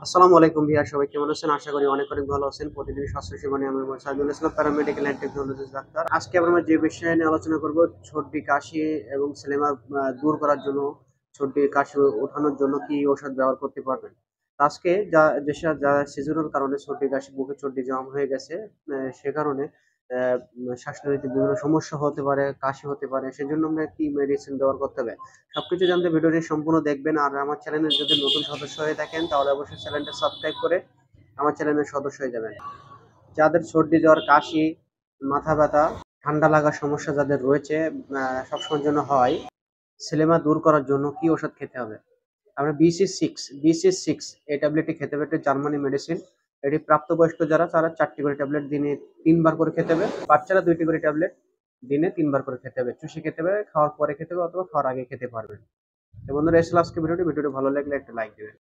আসসালামু আলাইকুম ভাইয়া, সবাই কেমন আছেন? আশা করি অনেক অনেক ভালো আছেন। প্রতিদিন স্বাস্থ্য সেবা নিয়ে আমি Mohammad Saidul Islam, paramedical and technologist doctor. আজকে আমরা যে বিষয় নিয়ে আলোচনা করব, সর্দি কাশি এবং সেলেমা দূর করার জন্য, সর্দি কাশি ওঠানোর জন্য কি ওষুধ ব্যবহার করতে পারবেন। আজকে যেসব যারা সিজনাল কারণে সর্দি কাশি, বুকে সর্দি জম হয়ে গেছে, সে কারণে শ্বাসনালীতে বিভিন্ন সমস্যা হতে পারে, কাশি হতে পারে, সেজন্য আমরা কি মেডিসিন ব্যবহার করতে হবে সবকিছু জানতে ভিডিওটি সম্পূর্ণ দেখবেন। আর আমার চ্যানেলের যদি নতুন সদস্য হয়ে থাকেন তাহলে অবশ্যই চ্যানেলটা সাবস্ক্রাইব করে আমার চ্যানেলের সদস্য হয়ে যাবেন। যাদের সর্দি জ্বর কাশি, মাথা ব্যথা, ঠান্ডা লাগার সমস্যা যাদের রয়েছে, সবসময়ের জন্য হয়, সেলেমা দূর করার জন্য কি ওষুধ খেতে হবে? আমরা BC6 এই ট্যাবলেটটি খেতে হবে। এটা জার্মানি মেডিসিন। এটি প্রাপ্তবয়স্ক যারা, তারা 4টি করে ট্যাবলেট দিনে 3 বার করে খেতে হবে। বাচ্চারা 2টি করে ট্যাবলেট দিনে 3 বার করে খেতে হবে। চুষে খেতে হবে, খাওয়ার পরে খেতে হবে অথবা খাওয়ার আগে খেতে পারবেন। তো বন্ধুরা, এই ছিল আজকের ভিডিওটি। ভিডিওটি ভালো লাগলে একটা লাইক দিবেন।